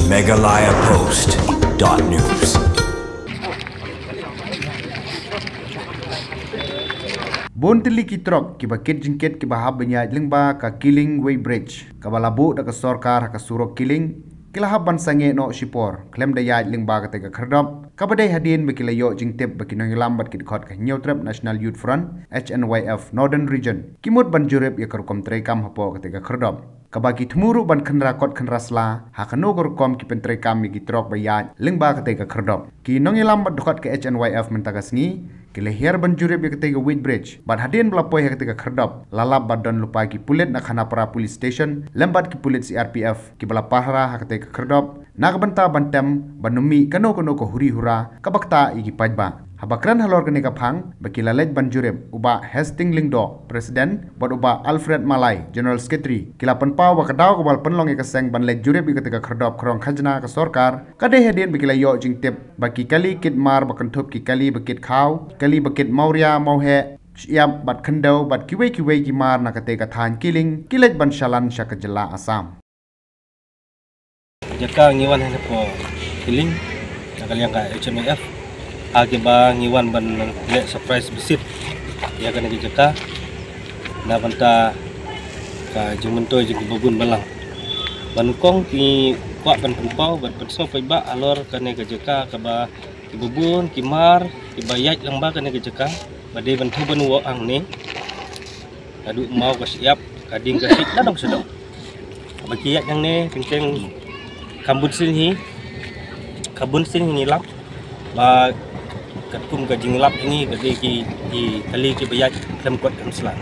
megalayapost.news. Bontili kitrok kiba kit jingkit kiba habnya lingba ka killing way bridge kabalabu da ka sorkar ka surok killing kila haban sange no shipor klem da ya lingba ka tega khardop kabade hadin bekila yo jingtep bekinong lambat kit khot ka nyutrap National Youth Front HNYF Northern Region kimut banjurep ya karukom trekam hapo ka tega khardop kabaki thmuru ban khanra kot khanrasla hakano gorkom ki pentre kam mi kitrok bayat lingba ka tega khardop ki nong lambat khot ka HNYF mentagasngi Kilehir banjurib ya ketika Wheat Bridge. Bad hadin melapoi ya ketika kherdap. Lalap badan lupa ki pulit nak Khanapara Police Station. Lembat ki pulit CRPF. Ki balapahra ya ketika kherdap. Nakabenta bantem banumi kano ko huri hura. Kabakta iki pajba. Habakran halor kene kaphang bakilalej banjurib uba Hastings Lingdo President bad uba Alfred Malay General Secretary kilapan paw wakadaw kabal penlong ikaseng banlej jurib ketika kherdap krong khajna ka sorkar kade hadin bakilayo jingtip baki kali kit mar bakantup ki kali bakit khaw kali bakit maurya mauhe siap bat khendau bat kiwe ki mar na kate kathan killing kilej ban shalan syakajela Assam jaka ngiwan hene po killing nakaliang ka HMF akiba ngiwan ban le surprise visit ya kana jaka na banta ka jumentoy jeng babun balang ban kong ki kwa ban penpau ban penso paiba alor kana jaka kaba ki babun ki mar ki bayat lamba kana jaka bade ban thu ban wo ang ni adu mau ka siap kading ka sik dadong sedong baki yak yang ni kenceng kabun sini lap ba katkum ka jinglap ini gede ki kali ki bayat kem kot kem slang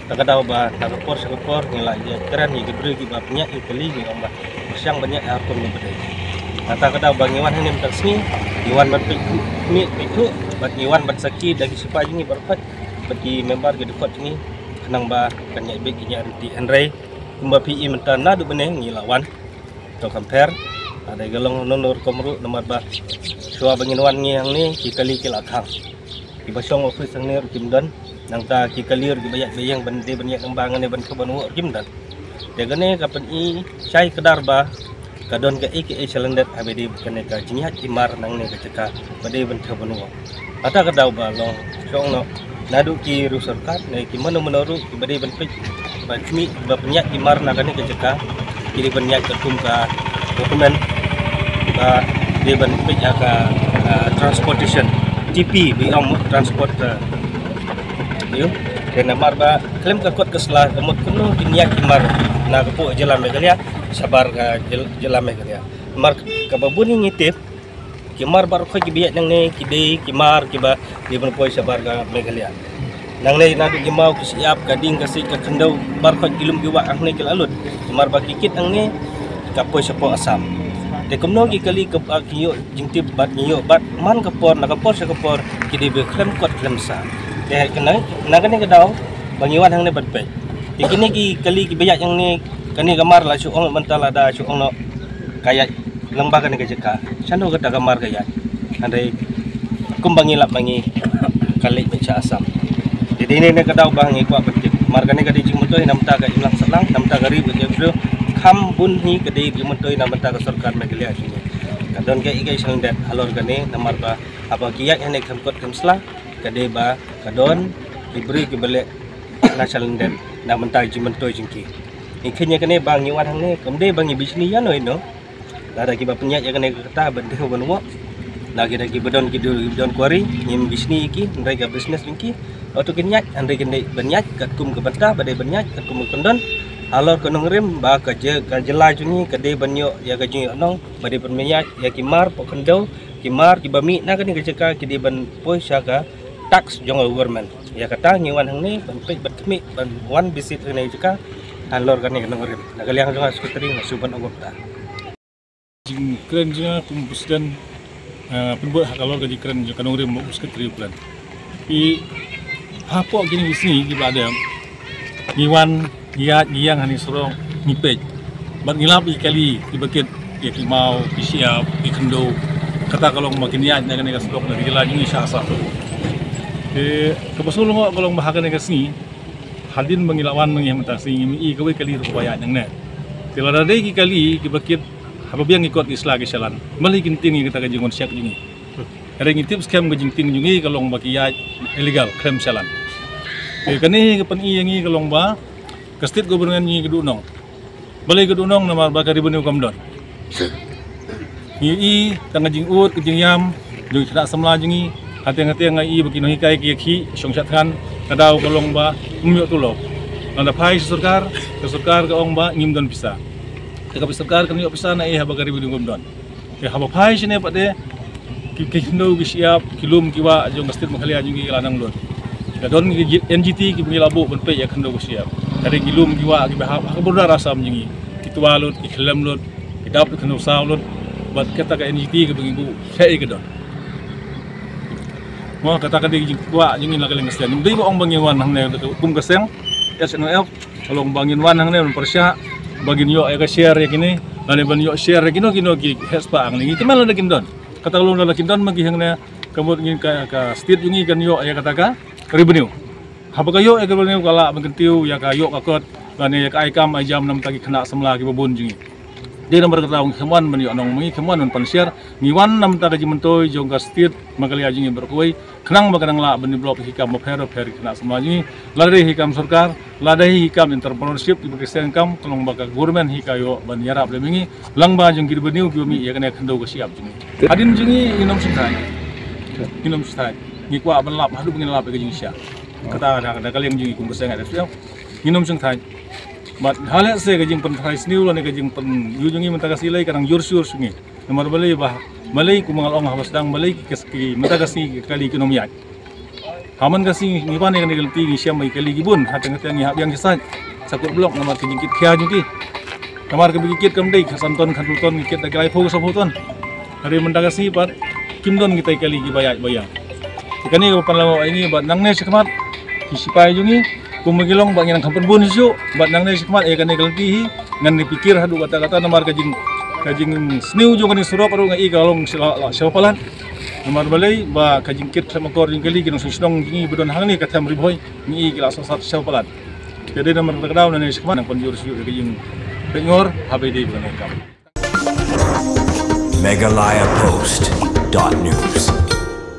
takadaw ba nakapor ngila ya keren ni gebre ki ba pnya kali ni amba siang banyak akon ni bedai takadaw ba ngiwan hanim taksni ngiwan bat mi itu bat ngiwan bat saki dagi sipa ni berpat bagi member ke dekot ni kenang ba kanya be ki nya riti Henry kumba PE mentana du beneng ngilawan to compare ada galong nonor komru nomor ba suwa banginwan yang ni kikali kilakhang ibasong office ang ner kimdan nang ta kikalir gibayat bayang bande banyak lembangan ne ban keban wo kimdan de gane kapan i chai kedar ba kadon ka aka silendet abedi kene ka jinhat imar nang ne keceka bade ban keban wo ata kadaw ba long song no nadu ki rusurkat ne ki menoru bade ban pik ba mi ba banyak imar nang ne keceka kiri banyak ketum ka dokumen dia bentuk jaga transportation GP biang transport yo kena marba klaim ka kot keslah kemut kuno dinyak kimar na kepo jelam megalia sabar ka jelam megalia mar ka babuni ngitip kimar bar kho gibiat nang ne kide kimar kiba di benpoi sabar ka megalia nang ne na di mau siap kading kasih ka kendau bar kho gilum giwa ang ne kilalut kimar ba kikit ang ne kapoi sapo Assam Dekomno ki kali ke kiyo jingtip bat niyo bat man kapor nakapor sa kapor kidi be klem kot klem sa de kenang nagane kadaw bangiwan hang ne bat pe tikini ki kali ki bayat yang ni kani gamar la suong mentala da suong no kaya lembaga ne kejeka sando kata gamar kaya andai kumbangi lap bangi kali beca Assam jadi ini ne kadaw bangi kwa betik margane kadi jingmutoy namta ka ilang salang namta gari bejebro kam bun hi kedai dimentoy na mata sarkar megalia sini kadon ke igai sangdet halor gane namar ba apa kiyak ene kamkot kamsla kedai ba kadon diberi ke bele na salendet na mata jimentoy jingki ikhnya kene bang nyiwan hang ne kamde bang bisni ya no ino ada ki ba penyak ya kene kata bende bonwo lagi dagi bedon kuari nyim bisni iki ndai ga business jingki auto kenyak andai kene banyak katkum ke banta badai banyak katkum kendon alor konong rem ba ka jela juni kade banyo ya ka juni anong bade perminyak ya kimar pokendau kimar kibami na kani keceka kidi ban poisa ka tax jong government ya kata ngiwan hang ni ban pek ban kemi ban wan visit ni ceka alor kani konong rem na kaliang jong sekretari na suban ogopta jing keren jeng kumpusdan penbuat hak alor gaji keren jeng konong rem sekretari plan i hapo gini bisni giba ada ngiwan giang hani sorong nipej bat ngilap ikali dibakit ya kimau siap ikendo kata kalau makin niat dengan negas blok dari jalan ini syasa kebesul ngok kalau bahagian negas ni hadin mengilawan mengiam mentasi i kawai kali rupaya yang ne tila dadai kali dibakit hababiang ikut islah ke jalan balik kinting kita ke jingon siak jingi ada ngitip scam ke jinting jingi kalong baki ya illegal krem jalan kani ke pen yangi kalong ba ke state gubernur ni kedunong balik kedunong nama bakari benu kamdon i tanga jing ut ke jing yam jung tidak semla jingi hati-hati ngai bagi nohikai ki songsat kan kadau kalong ba umyo tulok nanda pai surkar ke ong ba ngim don pisa ke surkar kan yo pisa na habagari bidung don ke haba pai sine pade ki hindo ki siap kilum kiwa jong kastit makhali ajungi lanang don ka don NGT ki bungi labu ben pe ya khando ki siap kare kilum kiwa ki bahab burda rasam jingi kitwa lut ki khlem lut ki dap khando saw lut bat kata ka NGT ki bungi bu sei ke don mo kata ka di kiwa jingi la kaleng kastit ndi ba ong bangiwan hang ne kum kaseng SNF kalau bangin wan hang ne persya bagin yo ka share ya kini lani ban yo share kino ki hespa ang ni kimal na kimdon kata lu na kimdon magi hang ne kamot ngin ka state jungi kan yo ya kata ka revenue haba kayo ya revenue kala bentiu ya ka yo ka kot lani ya ka aikam ajam nam tagi kena semla ki babun jungi di nomor kata keman men yo anong mengi keman non pan share ngiwan nam ta ji mentoy jong ka state magali ajingi berkuai kenang makanang la beni blok hikam mapero per kena semla jungi lari hikam sarkar ladai hikam entrepreneurship di berkesen kam kalong baka government hikayo ban yarap lemingi langba jong kir beniu biomi ya kena khando ko siap jungi adin jungi inom sitai ngi kwa ban lap hadu bengin lap ke jungi sia kata ada kali yang jungi kum keseng ada siap inom sitai bat halek se ke jing pen thai sniu lan ke jing pen yu jungi mentagasi lai karang yur sungi nomor balai bah malai ku mangal ong habasdang malai ki mentagasi kali ekonomi haman kasi ngiwan yang negelti ni siam mai kali gibun hateng-hateng ni yang kisah sakut blok nomor ke jingkit khia jungi kamar ke bigikit kamdei santon khantuton ngikit dagai phog sabuton hari mentagasi pat kimdon kita kali gi bayat bayang ikani ko panlaw ini bat nangne sikmat kisipai jungi kumagilong bang yang kampun bun isu bat nangne sikmat e kani galti ngan dipikir hadu kata-kata nomor ke jing sniu jo kani surop ro ngai galong siapalan nomor balai ba kajingkit sama kor jingkali ginong sisdong jingi bedon hang ni katam riboy ni gila sosat siapalan jadi nomor terkenal nani sikmat nang penjur siu ke jing pengor habedi benekam Meghalaya Post.news